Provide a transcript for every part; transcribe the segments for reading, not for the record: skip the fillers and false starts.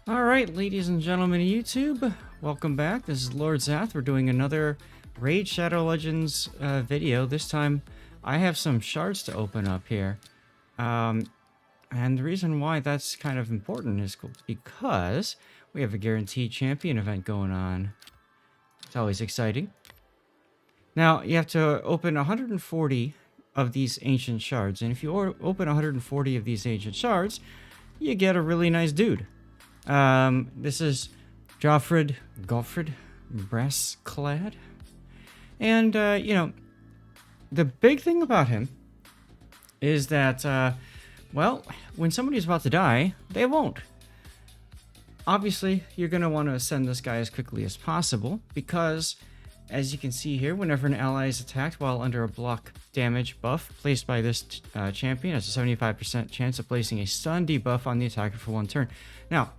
Alright, ladies and gentlemen of YouTube, welcome back. This is Lord Zath. We're doing another Raid Shadow Legends video. This time, I have some shards to open up here. And the reason why that's kind of important is because we have a guaranteed champion event going on. It's always exciting. Now, you have to open 140 of these ancient shards, and if you open 140 of these ancient shards, you get a really nice dude. This is Goffred, Brassclad. And, the big thing about him is that, well, when somebody's about to die, they won't. Obviously, you're going to want to ascend this guy as quickly as possible because, as you can see here, whenever an ally is attacked while under a block damage buff placed by this champion, has a 75% chance of placing a stun debuff on the attacker for one turn. Now,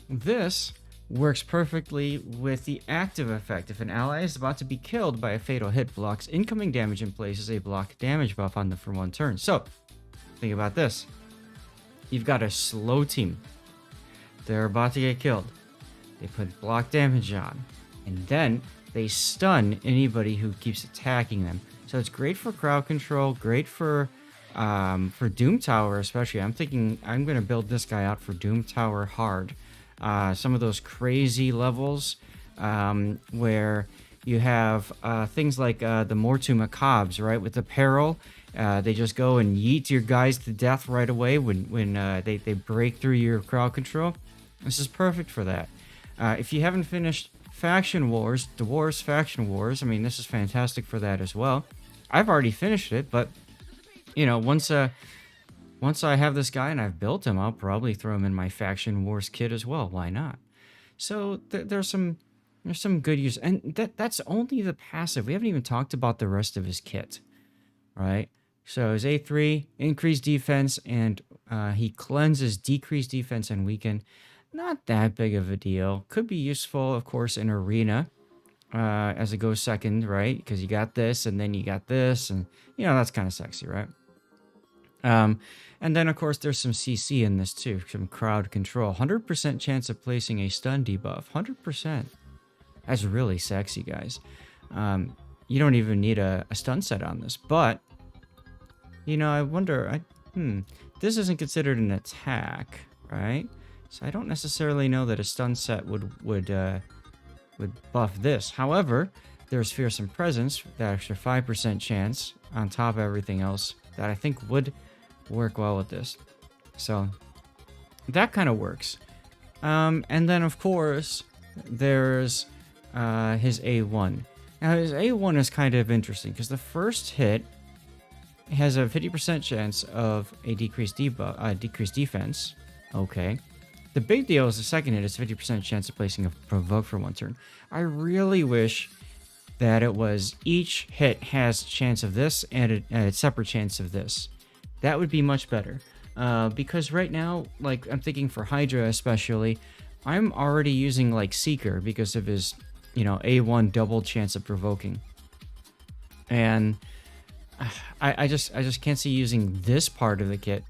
this works perfectly with the active effect. If an ally is about to be killed by a fatal hit, blocks incoming damage and places a block damage buff on them for one turn. So, think about this. You've got a slow team. They're about to get killed. They put block damage on. And then they stun anybody who keeps attacking them. So it's great for crowd control, great for Doom Tower especially. I'm thinking I'm going to build this guy out for Doom Tower hard. Some of those crazy levels where you have things like the Mortu Macabres, right? With the peril, they just go and yeet your guys to death right away when they break through your crowd control. This is perfect for that. If you haven't finished Faction Wars, Dwarves Faction Wars, I mean, this is fantastic for that as well. I've already finished it, but, you know, once I have this guy and I've built him, I'll probably throw him in my Faction Wars kit as well. Why not? So there's some good use, and that's only the passive. We haven't even talked about the rest of his kit, right? So his A3, increased defense, and he cleanses decreased defense and weaken. Not that big of a deal. Could be useful, of course, in Arena as it goes second, right? Because you got this, and then you got this, and, you know, that's kind of sexy, right? And then, of course, there's some CC in this, too. Some crowd control. 100% chance of placing a stun debuff. 100%. That's really sexy, guys. You don't even need a stun set on this. But, you know, I wonder... This isn't considered an attack, right? So I don't necessarily know that a stun set would buff this. However, there's Fearsome Presence, that extra 5% chance on top of everything else that I think would work well with this. So that kind of works. And then, of course, there's his A1. Now, his A1 is kind of interesting because the first hit has a 50% chance of a decreased defense. Okay. The big deal is the second hit is 50% chance of placing a provoke for one turn. I really wish that it was each hit has a chance of this and a separate chance of this. That would be much better. Because right now, like, I'm thinking for Hydra especially, I'm already using, like, Seeker because of his, you know, A1 double chance of provoking. And I just can't see using this part of the kit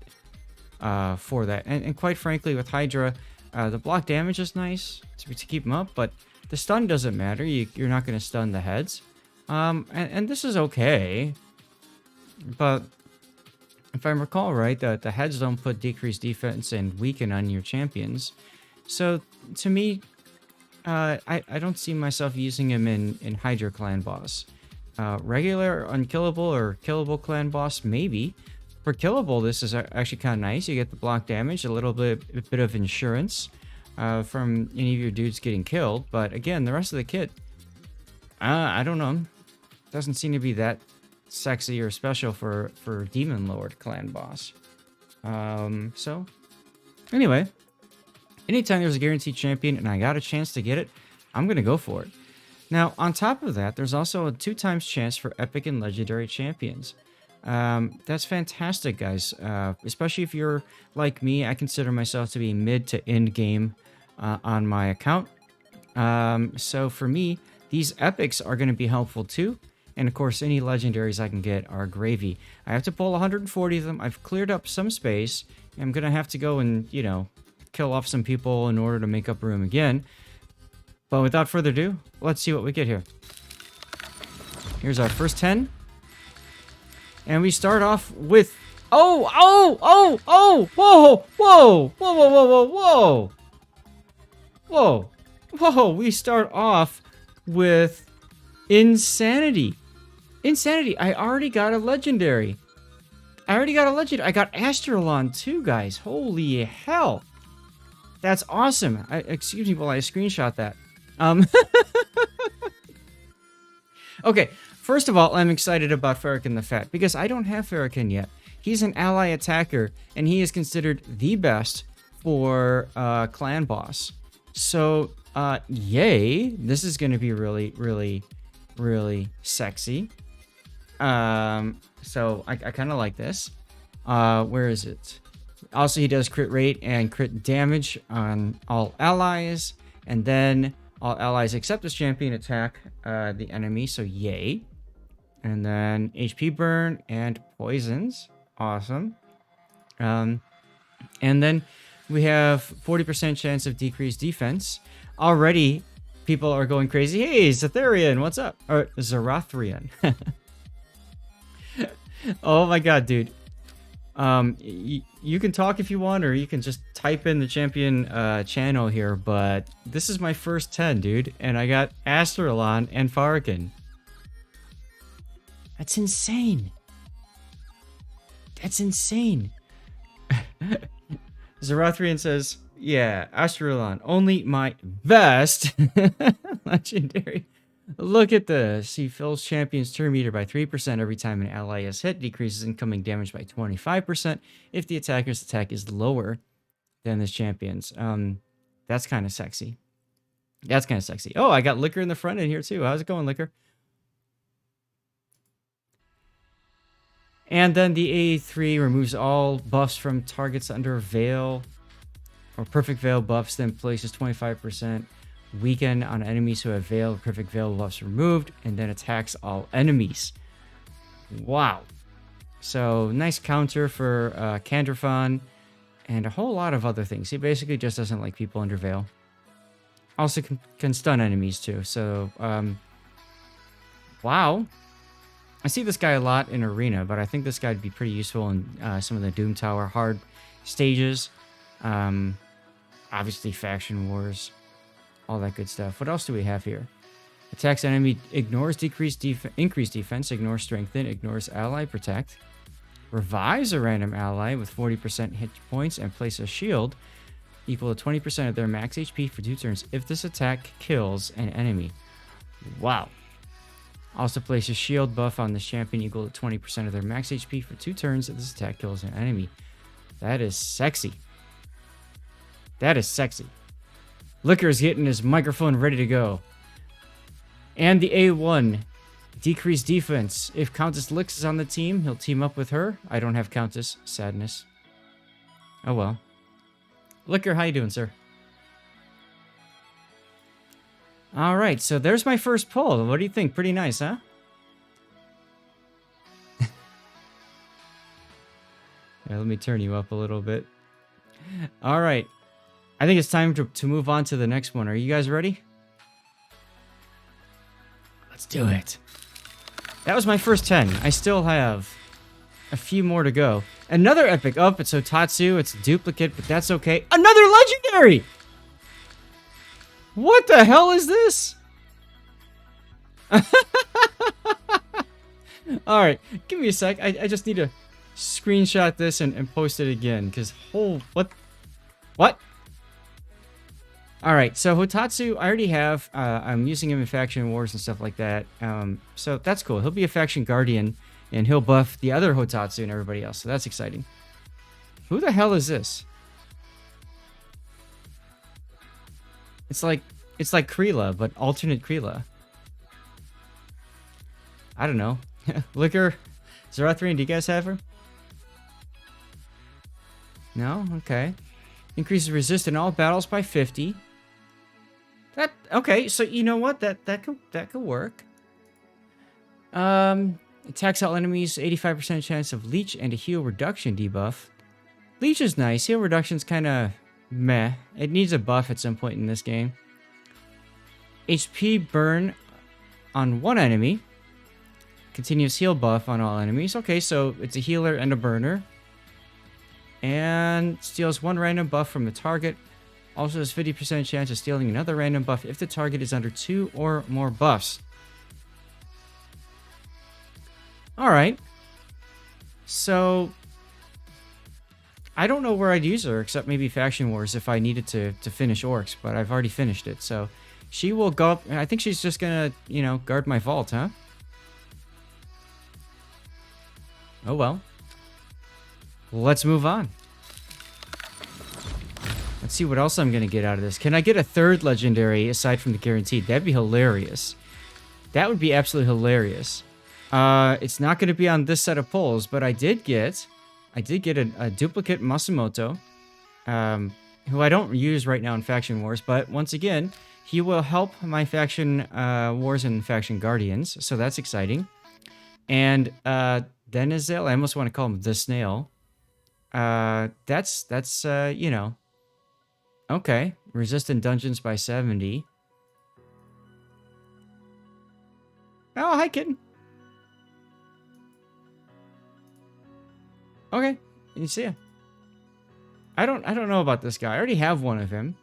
for that. And quite frankly, with Hydra, the block damage is nice to keep them up, but the stun doesn't matter. You're not going to stun the heads. And this is okay. But if I recall right, the heads don't put decreased defense and weaken on your champions. So to me, I don't see myself using him in Hydra clan boss. Regular unkillable or killable clan boss, maybe. For killable, this is actually kind of nice. You get the block damage, a bit of insurance from any of your dudes getting killed. But again, the rest of the kit, I don't know. Doesn't seem to be that sexy or special for Demon Lord clan boss. So, anyway, anytime there's a guaranteed champion and I got a chance to get it, I'm going to go for it. Now, on top of that, there's also a 2x chance for epic and legendary champions. That's fantastic, guys. Especially if you're like me, I consider myself to be mid to end game on my account. So for me, these epics are going to be helpful too. And of course, any legendaries I can get are gravy. I have to pull 140 of them. I've cleared up some space. I'm going to have to go and, you know, kill off some people in order to make up room again. But without further ado, let's see what we get here. Here's our first 10. And we start off with... Whoa! We start off with Insanity. Insanity, I already got a legendary. I got Astrolon too, guys. Holy hell. That's awesome. Excuse me while I screenshot that. Okay, first of all, I'm excited about Farrakhan the Fat because I don't have Farrakhan yet. He's an ally attacker, and he is considered the best for clan boss. So, yay. This is going to be really, really, really sexy. So I kind of like this. Where is it? Also, he does crit rate and crit damage on all allies. And then all allies except this champion attack the enemy, so yay. And then HP burn and poisons. Awesome. And then we have 40% chance of decreased defense. Already, people are going crazy. Hey, Zatharian, what's up? Or Zarathrian. Oh my god, dude. You can talk if you want, or you can just type in the champion channel here, but this is my first 10, dude, and I got Astrolon and Farrakhan. That's insane. That's insane. Zarathrian says, yeah, Astrolon, only my best legendary. Look at this. He fills champion's turn meter by 3% every time an ally is hit, decreases incoming damage by 25% if the attacker's attack is lower than this champion's. That's kind of sexy. That's kind of sexy. Oh, I got Liquor in the front end here too. How's it going, Liquor? And then the A3 removes all buffs from targets under Veil or Perfect Veil buffs, then places 25% weaken on enemies who have Veil, Perfect Veil buffs removed, and then attacks all enemies. Wow. So, nice counter for Canderfon, and a whole lot of other things. He basically just doesn't like people under Veil. Also can stun enemies too, so, wow. I see this guy a lot in Arena, but I think this guy would be pretty useful in some of the Doom Tower hard stages. Obviously, Faction Wars. All that good stuff. What else do we have here? Attacks enemy, ignores increased defense, ignores strengthen, ignores ally protect. Revives a random ally with 40% hit points and places a shield equal to 20% of their max HP for 2 turns if this attack kills an enemy. Wow. Also places shield buff on the champion equal to 20% of their max HP for 2 turns if this attack kills an enemy. That is sexy. That is sexy. Licker's getting his microphone ready to go. And the A1. Decreased defense. If Countess Lix is on the team, he'll team up with her. I don't have Countess. Sadness. Oh well. Licker, how you doing, sir? Alright, so there's my first pull. What do you think? Pretty nice, huh? Yeah, let me turn you up a little bit. Alright. I think it's time to move on to the next one. Are you guys ready? Let's do it. That was my first 10. I still have a few more to go. Another epic. Oh, it's Otatsu. It's a duplicate, but that's okay. Another legendary! What the hell is this? Alright, give me a sec. I just need to screenshot this and post it again, because what? Alright, so Hotatsu, I already have. I'm using him in Faction Wars and stuff like that. So that's cool. He'll be a Faction Guardian, and he'll buff the other Hotatsu and everybody else, so that's exciting. Who the hell is this? It's like Kreela, but alternate Kreela. I don't know. Liquor, Zarathrian, do you guys have her? No? Okay. Increases resist in all battles by 50. Okay, so you know what? That could work. Attacks all enemies, 85% chance of leech and a heal reduction debuff. Leech is nice. Heal reduction's kind of Meh. It needs a buff at some point in this game. HP burn on one enemy. Continuous heal buff on all enemies. Okay, so it's a healer and a burner. And steals one random buff from the target. Also has 50% chance of stealing another random buff if the target is under 2 or more buffs. Alright. So, I don't know where I'd use her, except maybe Faction Wars if I needed to finish Orcs, but I've already finished it, so she will go up. I think she's just gonna, you know, guard my vault, huh? Oh well. Let's move on. Let's see what else I'm gonna get out of this. Can I get a third legendary aside from the guaranteed? That'd be hilarious. That would be absolutely hilarious. It's not gonna be on this set of pulls, but I did get a duplicate Masumoto, who I don't use right now in Faction Wars, but once again, he will help my Faction Wars and Faction Guardians, so that's exciting. And Denizil, I almost want to call him the Snail. That's you know, okay. Resistant dungeons by 70. Oh, hi, kitten. Okay, you see ya. I don't know about this guy. I already have one of him.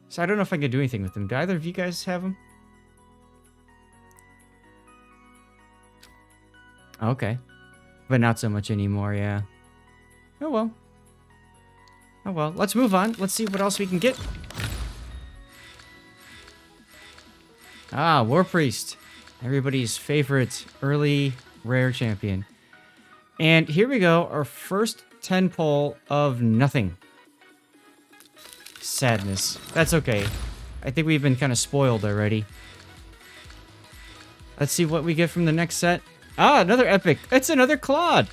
So I don't know if I can do anything with him. Do either of you guys have him? Okay. But not so much anymore, yeah. Oh well. Oh well. Let's move on. Let's see what else we can get. Ah, War Priest. Everybody's favorite early rare champion. And here we go, our first 10 pull of nothing. Sadness. That's okay. I think we've been kind of spoiled already. Let's see what we get from the next set. Ah, another epic. It's another Claude.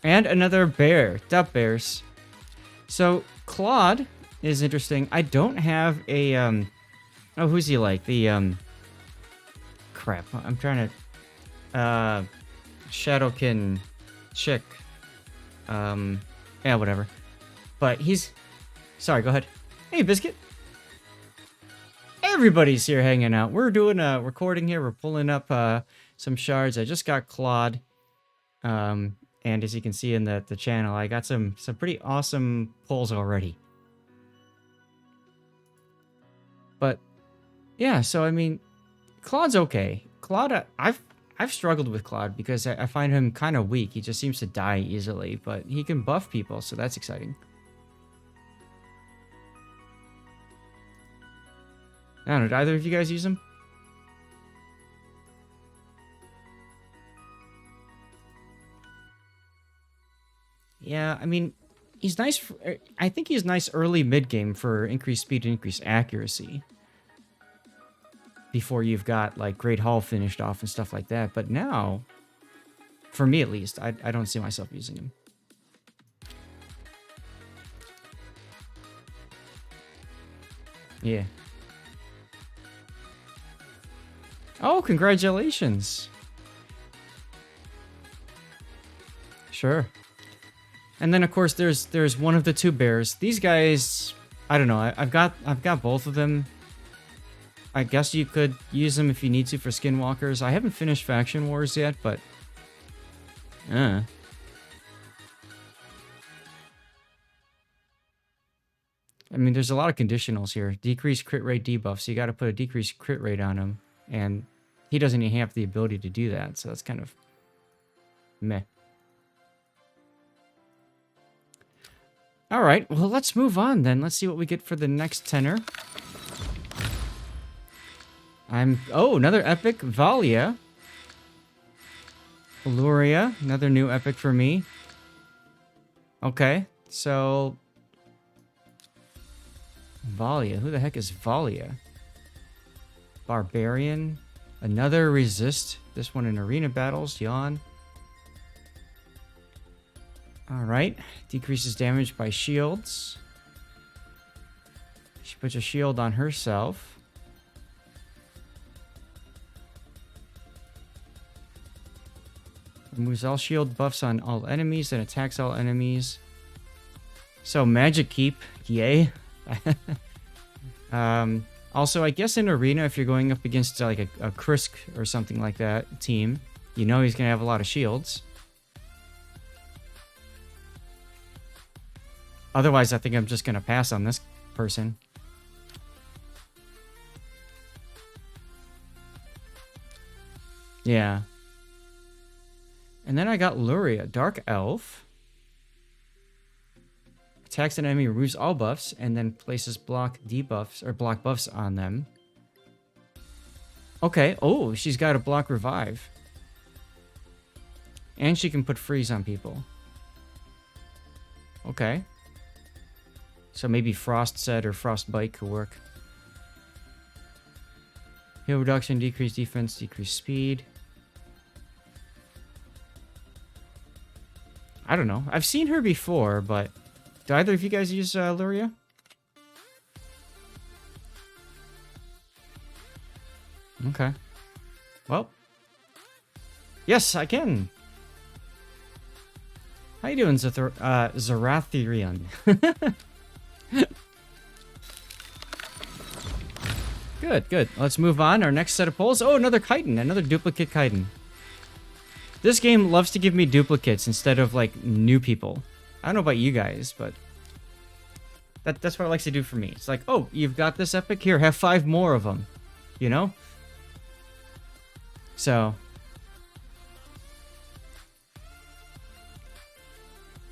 And another bear. Dup bears. So, Claude is interesting. I don't have a, oh, who's he like? The, crap. I'm trying to, Shadowkin chick. Yeah, whatever. But he's... Sorry, go ahead. Hey, Biscuit. Everybody's here hanging out. We're doing a recording here. We're pulling up some shards. I just got Claude. And as you can see in the channel, I got some pretty awesome pulls already. But, yeah, so, I mean, Claude's okay. Claude, I've struggled with Claude because I find him kind of weak. He just seems to die easily, but he can buff people, so that's exciting. I don't know, do either of you guys use him? Yeah, I mean, he's nice. I think he's nice early mid-game for increased speed and increased accuracy. Before you've got, like, Great Hall finished off and stuff like that. But now, for me at least, I don't see myself using him. Yeah. Oh, congratulations. Sure. And then, of course, there's one of the two bears. These guys, I don't know. I've got both of them. I guess you could use them if you need to for skinwalkers. I haven't finished Faction Wars yet, but... I mean, there's a lot of conditionals here. Decreased crit rate debuff, so you gotta put a decreased crit rate on him. And he doesn't even have the ability to do that, so that's kind of... meh. Alright, well, let's move on then. Let's see what we get for the next tenor. Oh, another epic. Valia. Luria. Another new epic for me. Okay, so... Valia. Who the heck is Valia? Barbarian. Another resist. This one in arena battles. Yawn. Alright. Decreases damage by shields. She puts a shield on herself. Removes all shield buffs on all enemies and attacks all enemies. So Magic Keep, yay. Also, I guess in Arena, if you're going up against like a Krisk or something like that team, you know he's gonna have a lot of shields. Otherwise, I think I'm just gonna pass on this person. Yeah. And then I got Luria, Dark Elf. Attacks an enemy, removes all buffs, and then places block debuffs or block buffs on them. Okay. Oh, she's got a block revive. And she can put freeze on people. Okay. So maybe Frost Set or Frostbite could work. Heal reduction, decrease defense, decrease speed. I don't know. I've seen her before, but do either of you guys use Luria? Okay. Well. Yes, I can. How you doing, Zarathirian? Good, good. Let's move on. Our next set of polls. Oh, another chitin. Another duplicate chitin. This game loves to give me duplicates instead of, like, new people. I don't know about you guys, but that's what it likes to do for me. It's like, oh, you've got this epic? Here, have 5 more of them. You know? So.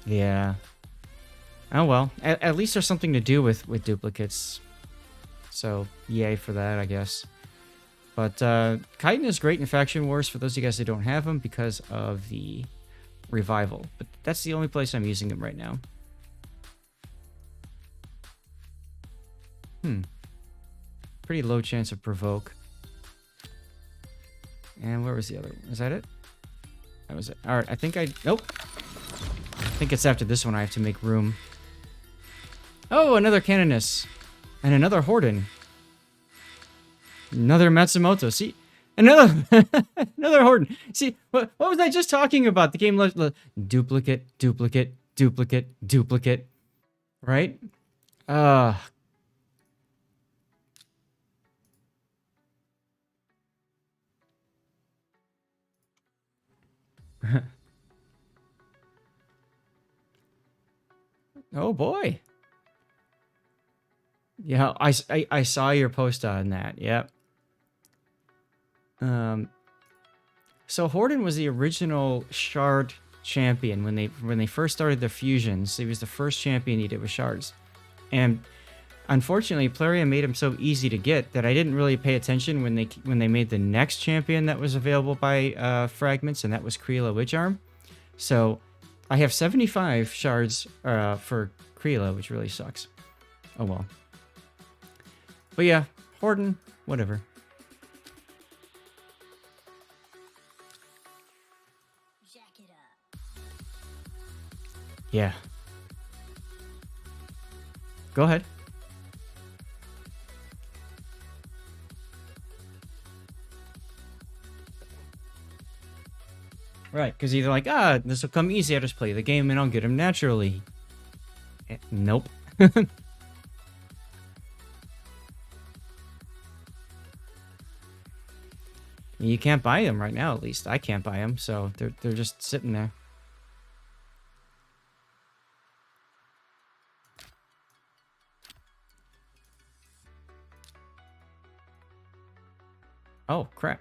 Yeah. Oh, well. At least there's something to do with duplicates. So, yay for that, I guess. But chitin is great in Faction Wars for those of you guys that don't have them because of the revival. But that's the only place I'm using them right now. Pretty low chance of provoke. And where was the other one? Is that it? That was it. Alright, I think nope. I think it's after this one I have to make room. Oh, another Canoness. And another Horden. Another Matsumoto. See, another another Horden. See, what was I just talking about? The game duplicate, duplicate, duplicate, duplicate. Right? Oh boy. Yeah, I saw your post on that. Yep. So Horden was the original Shard champion when they first started the fusions. He was the first champion he did with shards, and unfortunately, Plarium made him so easy to get that I didn't really pay attention when they made the next champion that was available by fragments, and that was Kreela Witcharm. So I have 75 shards for Kreela, which really sucks. Oh well. But yeah, Horden, whatever. Yeah. Go ahead. Right, because either like, this will come easy, I'll just play the game and I'll get him naturally. Nope. You can't buy them right now, at least. I can't buy them, so they're just sitting there. Oh, crap.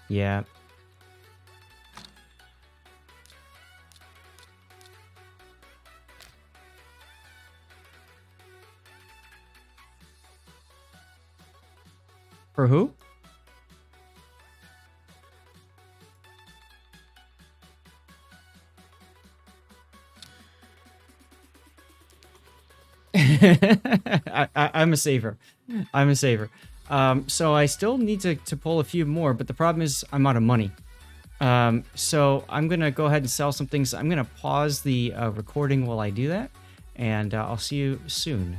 Yeah. For who? I'm a saver. I'm a saver. So I still need to pull a few more, but the problem is I'm out of money. So I'm going to go ahead and sell some things. I'm going to pause the recording while I do that, and I'll see you soon.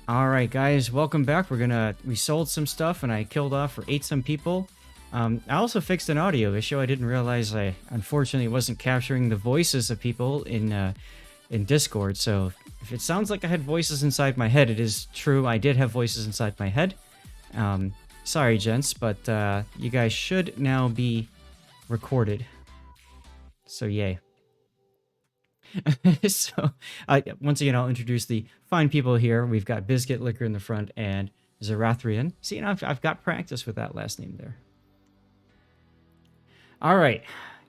All right, guys, welcome back. We sold some stuff, and I killed off or ate some people, I also fixed an audio issue. I didn't realize I unfortunately wasn't capturing the voices of people in Discord. So if it sounds like I had voices inside my head, it is true. I did have voices inside my head. Sorry, gents, but you guys should now be recorded. So yay. So once again, I'll introduce the fine people here. We've got Biscuit Liquor in the front and Zarathrian. See, you know, I've got practice with that last name there. All right,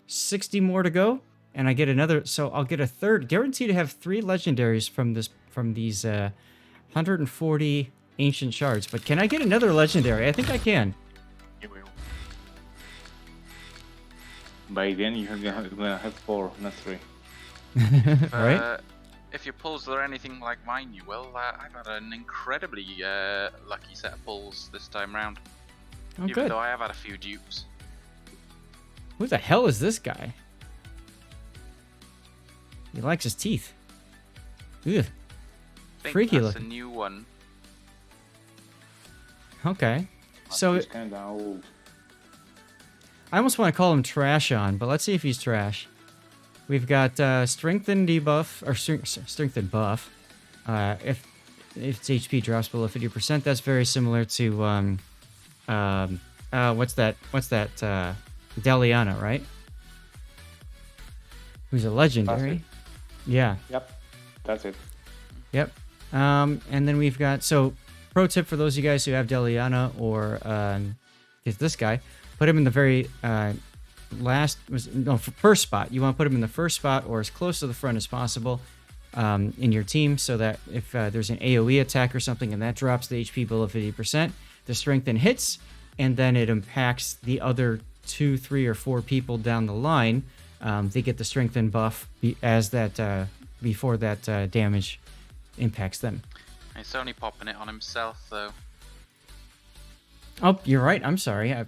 60 more to go, and I get another. So I'll get a third, guaranteed to have 3 legendaries from these 140 ancient shards. But can I get another legendary? I think I can. You will. By then you're gonna have 4, not 3. Right? If your pulls are anything like mine, you will. I've had an incredibly lucky set of pulls this time round. Oh, Even good. though I have had a few dupes. Who the hell is this guy? He likes his teeth. Ugh. I think Freaky that's looking. a new one. Okay. So He's kinda old. I almost want to call him Trash on, but let's see if he's trash. We've got strength and debuff, or strength and buff. If its HP drops below 50%, that's very similar to what's that? Deliana, right? Who's a legendary. Yeah. Yep, that's it. Yep. And then we've got, so pro tip for those of you guys who have Deliana or is this guy, put him in the very first spot. You want to put him in the first spot or as close to the front as possible in your team, so that if there's an AoE attack or something and that drops the HP below 50%, the strengthen hits, and then it impacts the other 2, 3, or 4 people down the line. They get the strengthen buff before that damage impacts them. It's only popping it on himself, though. Oh, you're right. I'm sorry. I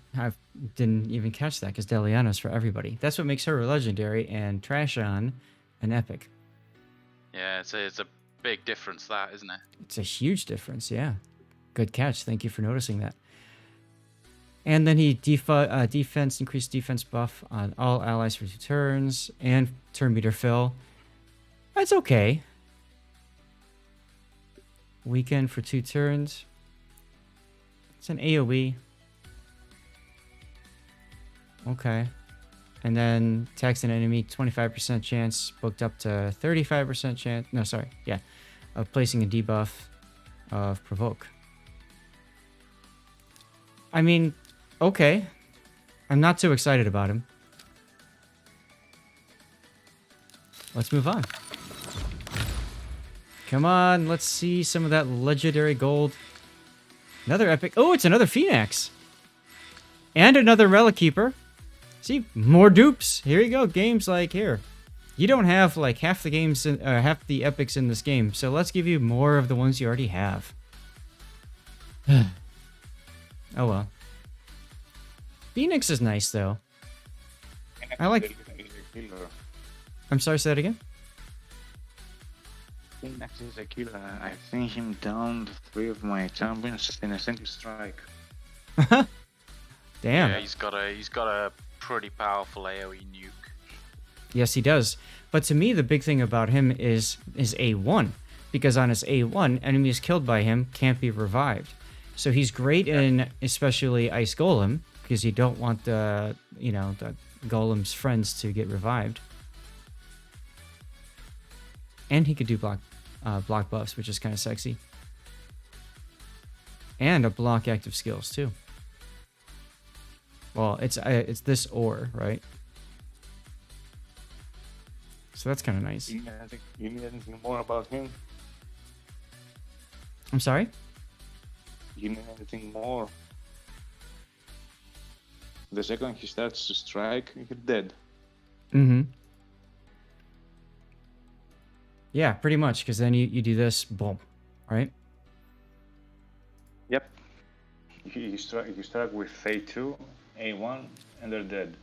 didn't even catch that because Deliana's for everybody. That's what makes her a legendary and Trashon an epic. Yeah, it's a big difference, that, isn't it? It's a huge difference, yeah. Good catch. Thank you for noticing that. And then he increased defense buff on all allies for 2 turns, and turn meter fill. That's okay. Weaken for 2 turns. It's an AoE. Okay. And then attacks an enemy, 25% chance, booked up to 35% chance. No, sorry. Yeah. Of placing a debuff of provoke. I mean, okay. I'm not too excited about him. Let's move on. Come on, let's see some of that legendary gold. Another epic. Oh, it's another Phoenix. And another Relic Keeper. See, more dupes. Here you go. Games like here. You don't have like half the games, half the epics in this game. So let's give you more of the ones you already have. Oh well. Phoenix is nice though. I like. I'm sorry, say that again. Phoenix is a killer. I've seen him down 3 of my champions in a single strike. Damn. Yeah, he's got a pretty powerful AoE nuke. Yes, he does. But to me, the big thing about him is A1, because on his A1, enemies killed by him can't be revived. So he's great in especially Ice Golem, because you don't want the Golem's friends to get revived. And he could do block buffs, which is kind of sexy. And a block active skills too. Well, it's this ore, right? So that's kind of nice. You need anything more about him? I'm sorry? You need anything more? The second he starts to strike, you're dead. Mm-hmm. Yeah, pretty much, because then you do this, boom, right? Yep. You strike with A2, A1, and they're dead.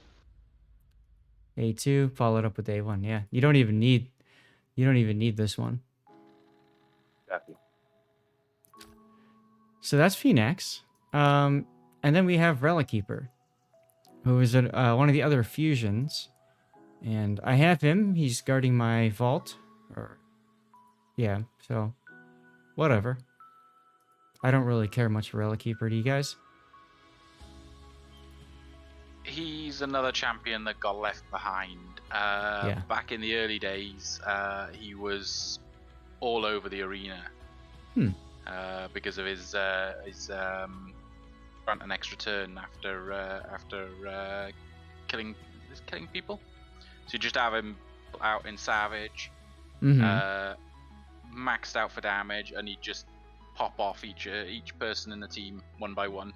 A2 followed up with A1. Yeah, you don't even need this one. Exactly. So that's Phoenix. And then we have Relic Keeper. who is one of the other fusions. And I have him. He's guarding my vault. Yeah, so whatever. I don't really care much for Relic Keeper, do you guys? He's another champion that got left behind. Yeah. Back in the early days, he was all over the arena because of his grant an extra turn after killing people. So you just have him out in Savage, maxed out for damage, and he'd just pop off each person in the team one by one.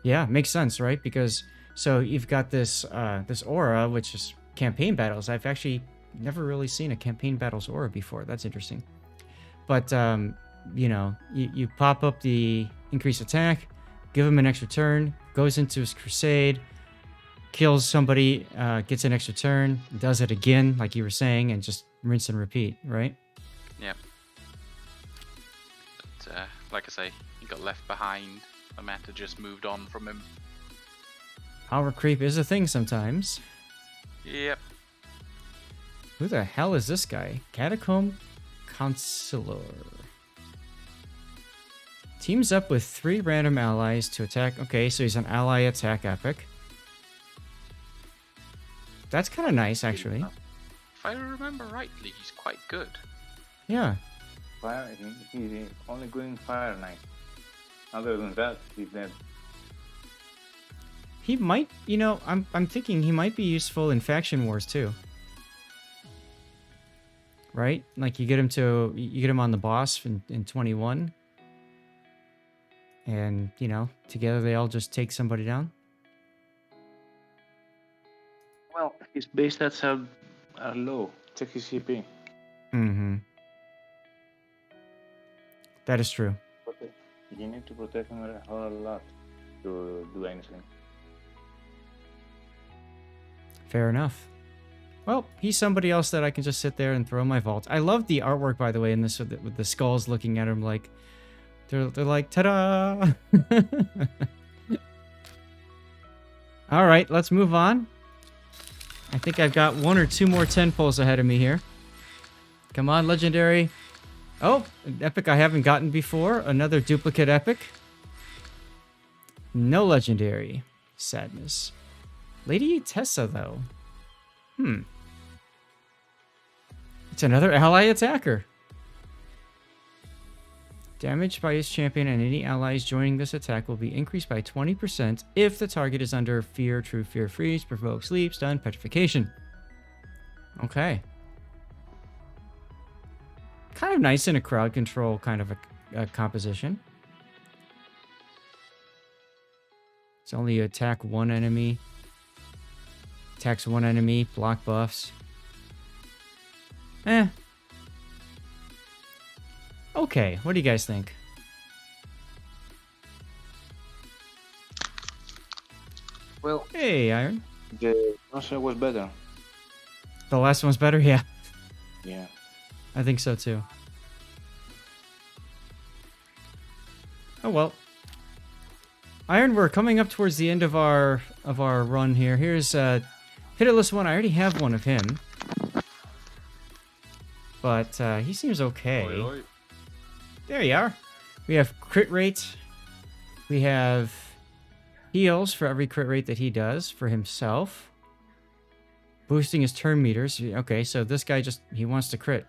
Yeah, makes sense, right? Because so you've got this this aura, which is campaign battles. I've actually never really seen a campaign battles aura before. That's interesting. But you know, you pop up the increased attack, give him an extra turn, goes into his crusade, kills somebody, gets an extra turn, does it again, like you were saying, and just rinse and repeat, right? Yep. But like I say, he got left behind. The meta just moved on from him. Power creep is a thing sometimes. Yep. Who the hell is this guy? Catacomb Consular. Teams up with 3 random allies to attack. Okay, so he's an ally attack epic. That's kind of nice, actually. If I remember rightly, he's quite good. Yeah. Fire, he's only good in Fire Knight. Other than that, he's dead. He might, you know, I'm thinking he might be useful in faction wars too. Right? Like you get him on the boss in 21. And, you know, together they all just take somebody down. Well, his base stats are low. Check his CP. Mm-hmm. That is true. You need to protect him a whole lot to do anything. Fair enough. Well, he's somebody else that I can just sit there and throw in my vault. I love the artwork, by the way, in this with the skulls looking at him like they're like, ta-da! All right, let's move on. I think I've got 1 or 2 more 10 pulls ahead of me here. Come on, legendary. Oh, an epic I haven't gotten before. Another duplicate epic. No legendary. Sadness. Lady Tessa, though. It's another ally attacker. Damage by his champion and any allies joining this attack will be increased by 20% if the target is under fear, true fear, freeze, provoke, sleep, stun, petrification. Okay. Kind of nice in a crowd control kind of a composition. It's only attack 1 enemy. Attacks 1 enemy, block buffs. Okay, what do you guys think? Well, Hey, Iron. the monster was better. The last one's better? Yeah, Yeah. I think so too. Oh well. Iron, we're coming up towards the end of our run here. Here's Pitiless one. I already have one of him. But he seems okay. Oi, oi. There you are. We have crit rate. We have heals for every crit rate that he does for himself. Boosting his turn meters. Okay, so this guy he wants to crit.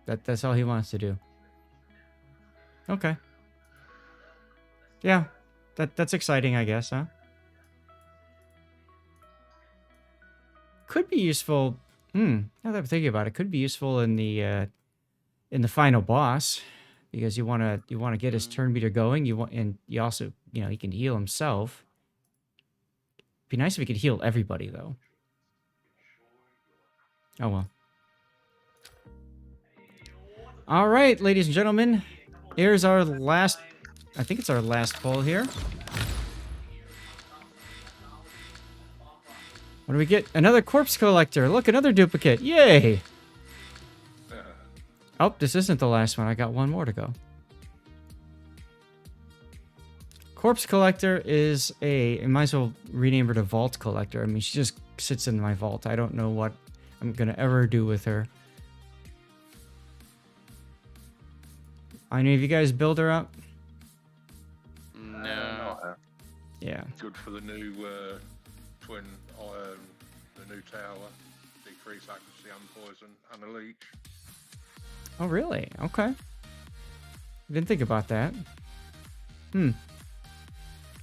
That's all he wants to do. Okay. Yeah. That's exciting, I guess, huh? Could be useful. Now that I'm thinking about it, could be useful in the final boss. Because you want to get his turn meter going. And you also, he can heal himself. Be nice if he could heal everybody though. Oh well. All right, ladies and gentlemen, here's our last. I think it's our last pull here. What do we get? Another corpse collector. Look, another duplicate. Yay! Oh, this isn't the last one. I got one more to go. Corpse Collector is I might as well rename her to Vault Collector. I mean, she just sits in my vault. I don't know what I'm going to ever do with her. Any of you guys build her up? No. Not her. Yeah. Good for the new twin, the new tower. Decrease accuracy and poison and a leech. Oh, really? Okay. Didn't think about that.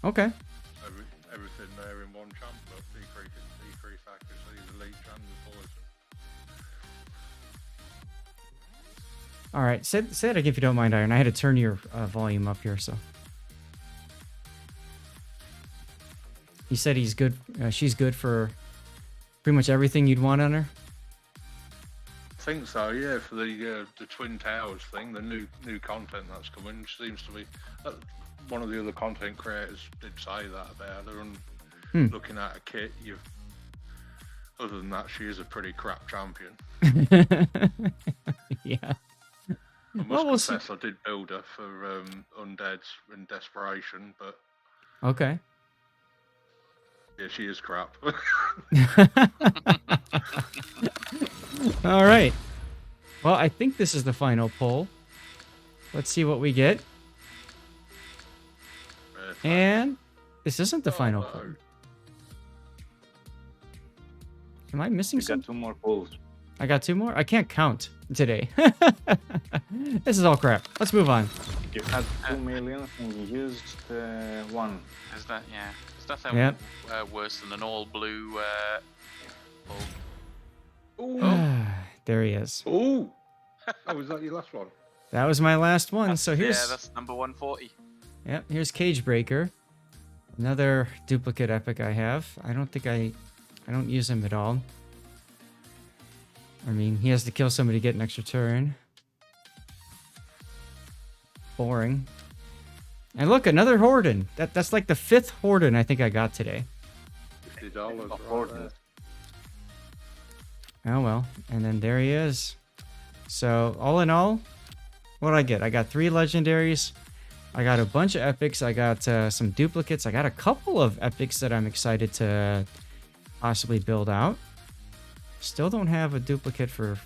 Okay. Everything there in one champ, but decrease accuracy, the leech and the poison. All right. Say that again if you don't mind, Iron. I had to turn your volume up here, so. He said he's good. She's good for pretty much everything you'd want on her. I think so, yeah. For the Twin Towers thing, the new content that's coming seems to be. One of the other content creators did say that about her, and looking at a kit, other than that, she is a pretty crap champion. Yeah. I must confess, I did build her for Undeads in desperation, but okay. Yeah, she is crap. All right. Well, I think this is the final poll. Let's see what we get. And this isn't the final poll. Am I missing You some? got 2 more polls. I got 2 more? I can't count today. This is all crap. Let's move on. You had 2 million and you used 1. Is that, yeah. Is that Yep. Worse than an all blue poll? There he is. Oh, was that your last one? That was my last one. So here's Yeah, that's number 140. Yep, here's Cage Breaker. Another duplicate epic I have. I don't use him at all. I mean, he has to kill somebody to get an extra turn. Boring. And look, another Horden. That's like the 5th Horden I think I got today. $50 right there. Oh well. And then there he is. So all in all, what did I get? I got 3 legendaries. I got a bunch of epics. I got some duplicates. I got a couple of epics that I'm excited to possibly build out. Still don't have a duplicate for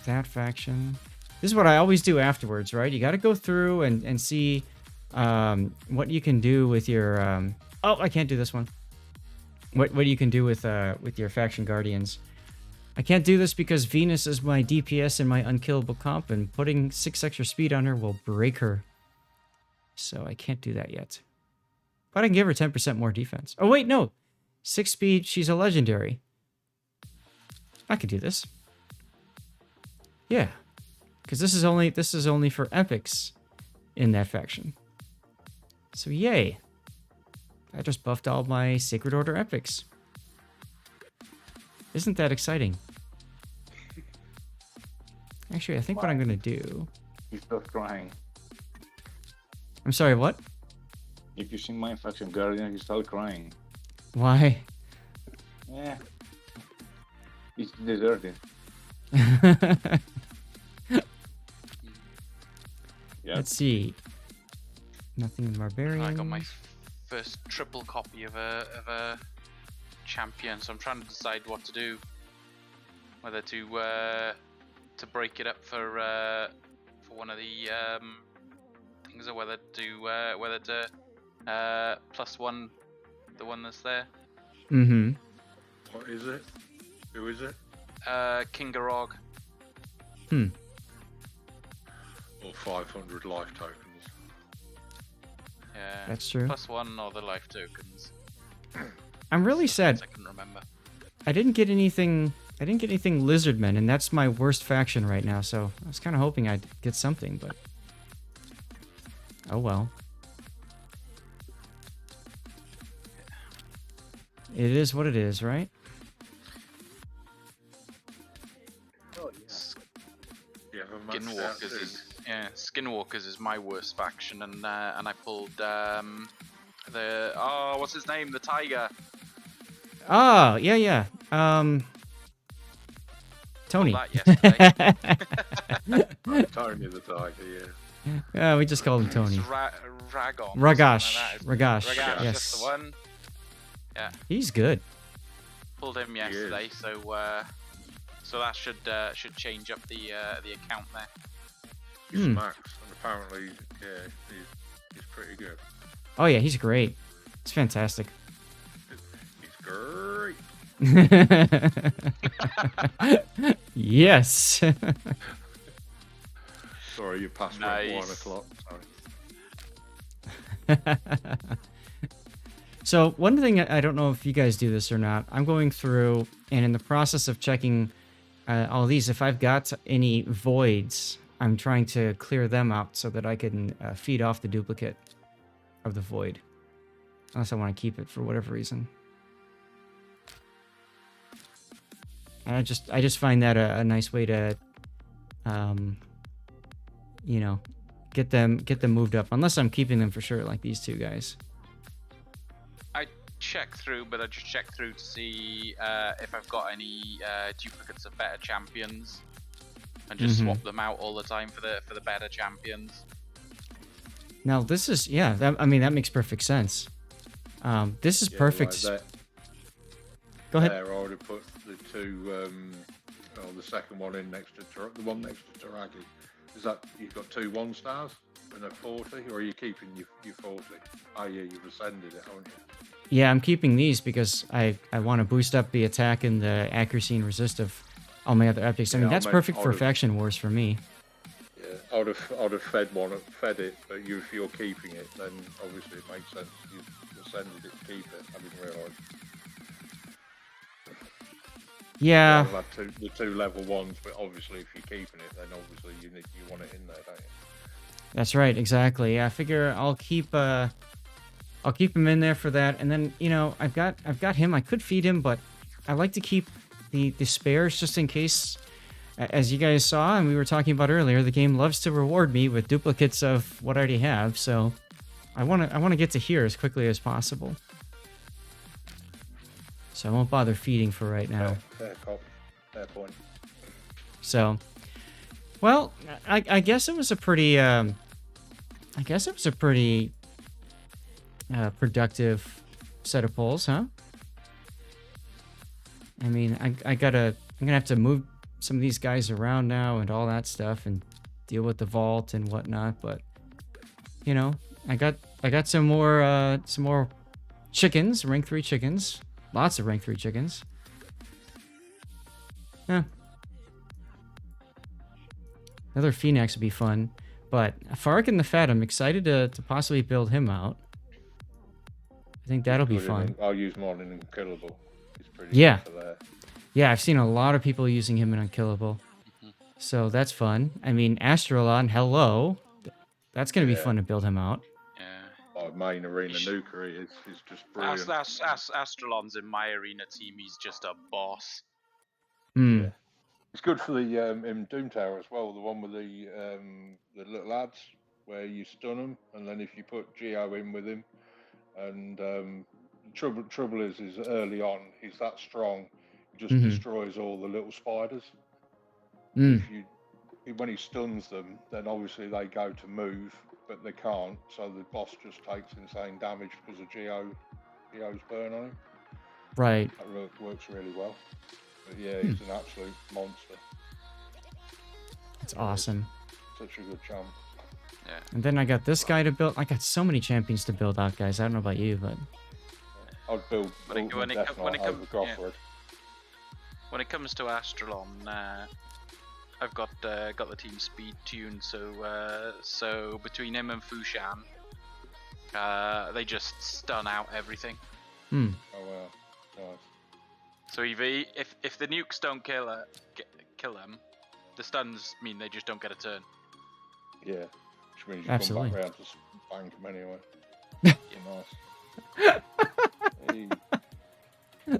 that faction. This is what I always do afterwards, right? You got to go through and see what you can do with your... oh, I can't do this one. What you can do with your faction guardians. I can't do this because Venus is my DPS and my unkillable comp, and putting 6 extra speed on her will break her. So I can't do that yet. But I can give her 10% more defense. Oh wait, no. 6 speed, she's a legendary. I could do this. Yeah. Because this is only for epics in that faction. So yay. I just buffed all my Sacred Order epics. Isn't that exciting? Actually, I think what I'm going to do... You start crying. I'm sorry, what? If you see my faction guardian, you start crying. Why? Yeah. It's deserted. Yeah. Let's see. Nothing barbarian. I got my first triple copy of a champion, so I'm trying to decide what to do. Whether to break it up for one of the things, or whether to +1 the one that's there. Mm-hmm. What is it? Who is it? Kingarog. Or 500 life tokens. Yeah. That's true. +1 or the life tokens. I'm really sad. I can remember. I didn't get anything Lizardmen, and that's my worst faction right now, so I was kind of hoping I'd get something, but... Oh well. It is what it is, right? Yeah, Skinwalkers is my worst faction, and I pulled what's his name, the tiger. Oh, yeah. Tony. Pulled that yesterday. Tony the tiger, We just call him Tony. Ragon. Ragash. Like Ragash. Ragash, Yes. that's the one. Yeah. He's good. Pulled him yesterday, so that should change up the account there. He's max, and apparently, yeah, he's pretty good. Oh yeah, he's great. It's fantastic. He's great. Yes. Sorry, you passed me Nice. at 1 o'clock. Sorry. So one thing, I don't know if you guys do this or not. I'm going through, and in the process of checking all these, if I've got any voids, I'm trying to clear them out so that I can feed off the duplicate of the void. Unless I want to keep it for whatever reason. And I just find that a nice way to, you know, get them moved up. Unless I'm keeping them for sure, like these two guys. I check through, but I just check through to see if I've got any duplicates of better champions, and just swap them out all the time for the better champions. Now this is I mean that makes perfect sense. This is perfect. Like Go ahead. there, I would have put the two, the second one in next to the one next to Taragi. Is that you've got 2 1-stars and a 40, or are you keeping your 40? Oh yeah, you've ascended it, haven't you? Yeah, I'm keeping these because I want to boost up the attack and the accuracy and resist of all my other epics. I mean that's perfect for faction wars for me. Yeah, I'd have fed it, but if you're keeping it, then obviously it makes sense. You've ascended it to keep it. I didn't realise. Yeah. You'll have the 2 level 1s, but obviously if you're keeping it, then obviously you want it in there, don't you? That's right, exactly. Yeah, I figure I'll keep him in there for that, and then I've got him. I could feed him, but I like to keep the spares just in case. As you guys saw, and we were talking about earlier, the game loves to reward me with duplicates of what I already have. So I want to get to here as quickly as possible. So I won't bother feeding for right now. Fair point. So, well, I guess it was a pretty productive set of polls, huh? I mean, I'm gonna have to move some of these guys around now and all that stuff and deal with the vault and whatnot, but I got some more chickens, rank 3 chickens. Lots of rank 3 chickens. Yeah. Another Phoenix would be fun. But Fark and the Fat, I'm excited to possibly build him out. I think that'll be fun. I'll use more in Unkillable. He's pretty Yeah. good for that. Yeah, I've seen a lot of people using him in Unkillable. So that's fun. I mean, Astrolon, hello. That's going to be fun to build him out. Like main arena nuker is just brilliant. Astrolon's in my arena team. He's just a boss. Yeah. It's good for the in Doom Tower as well. The one with the little lads where you stun them, and then if you put Geo in with him, and trouble is early on he's that strong, he just destroys all the little spiders. When he stuns them, then obviously they go to move, but they can't, so the boss just takes insane damage because of Geo's burn on him. Right. That works really well. But yeah, he's an absolute monster. It's awesome. Such a good champ. Yeah. And then I got this guy to build. I got so many champions to build out, guys. I don't know about you, but I'd build when it over Goffred. When it comes to Astrolon, I've got the team speed tuned, so between him and Fushan, they just stun out everything. Oh wow, nice. So if the nukes don't kill them, the stuns mean they just don't get a turn. Yeah, which means you Absolutely. come back round to spank them anyway. Nice. Hey.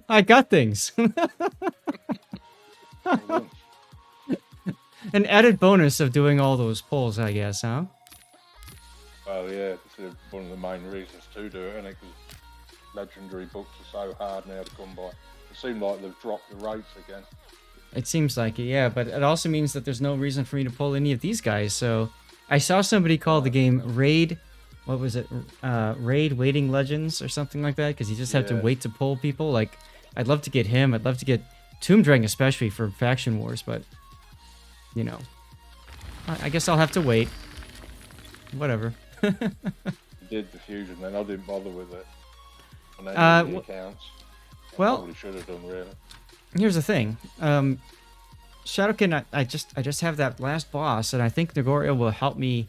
I got things. An added bonus of doing all those polls, I guess, huh? Well, yeah, it's one of the main reasons to do it, isn't it? Because legendary books are so hard now to come by. It seems like they've dropped the rates again. It seems like it, yeah, but it also means that there's no reason for me to pull any of these guys, so I saw somebody call the game Raid. What was it? Raid Waiting Legends or something like that. Because you just have to wait to pull people. Like, I'd love to get him. I'd love to get Tomb Dragon, especially for faction wars. But you know, I guess I'll have to wait. Whatever. Did the fusion, then I didn't bother with it. And then the accounts. Well, probably should have done really. Here's the thing. Shadowkin, I just have that last boss, and I think Nagoria will help me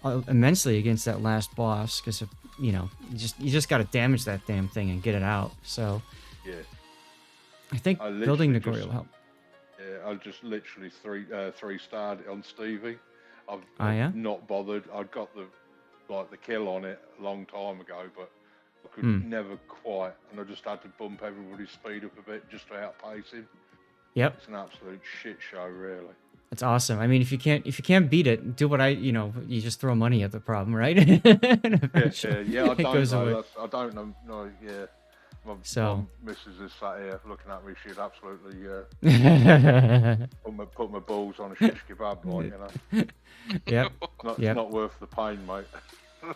immensely against that last boss, because you know, you just got to damage that damn thing and get it out. So yeah, I think building Nagoria will help. Yeah, I just literally three starred it on Stevie. I've not bothered. I got the kill on it a long time ago, but I could never quite, and I just had to bump everybody's speed up a bit just to outpace him. Yep. It's an absolute shit show, really. That's awesome. I mean, if you can't beat it, do what you just throw money at the problem, right? Yeah, I don't know. I don't know. No, yeah. My missus is sat here looking at me. She'd absolutely put my balls on a shish kebab, like, you know. Yep. It's not worth the pain, mate.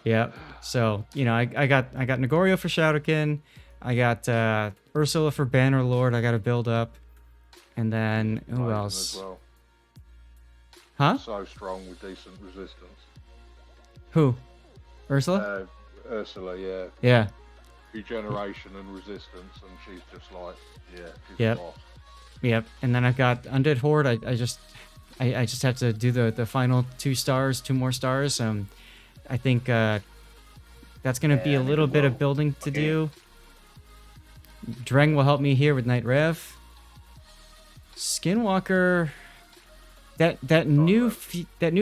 Yeah. So, I got Nagoria for Shadowkin. I got Ursula for Bannerlord. I got to build up. And then who else? As well. Huh? So strong with decent resistance. Who? Ursula? Ursula, yeah. Yeah. Regeneration and resistance, and she's just like, she's lost. Yep. And then I've got Undead Horde. I just have to do the final 2 more stars. I think that's going to be a little bit of building to do. Dreng will help me here with Night Rev. Skinwalker, that new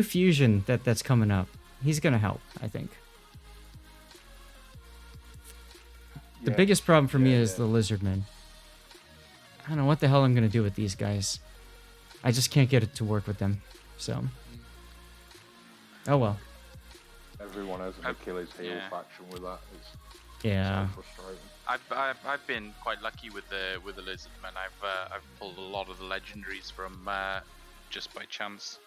fusion that's coming up, he's going to help, I think. The biggest problem for me is the Lizardmen. I don't know what the hell I'm going to do with these guys. I just can't get it to work with them. So, oh well. Everyone has an Achilles heel faction with that. It's so frustrating. I've been quite lucky with the Lizardmen. I've pulled a lot of the legendaries from just by chance.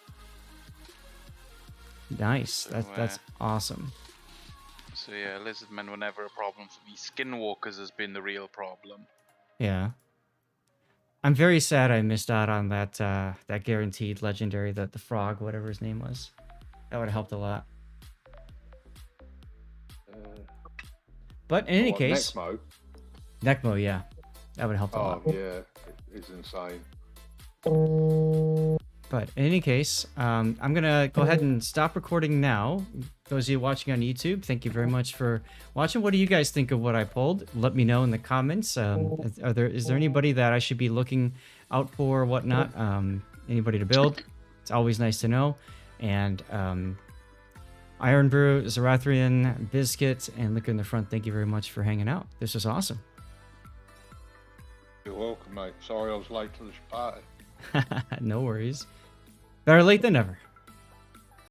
Nice. So, that's awesome. So yeah, Lizardmen were never a problem for me. Skinwalkers has been the real problem. Yeah. I'm very sad I missed out on that guaranteed legendary, the frog, whatever his name was. That would have helped a lot. But in any case, Necmo, yeah, that would help a lot. Oh yeah, it's insane. But in any case, I'm gonna go ahead and stop recording now. Those of you watching on YouTube, thank you very much for watching. What do you guys think of what I pulled? Let me know in the comments. Is there anybody that I should be looking out for or whatnot? Anybody to build? It's always nice to know. And Iron Brew, Zarathrian, Biscuit, and Liquor in the Front, thank you very much for hanging out. This was awesome. You're welcome, mate. Sorry I was late to this party. No worries. Better late than never.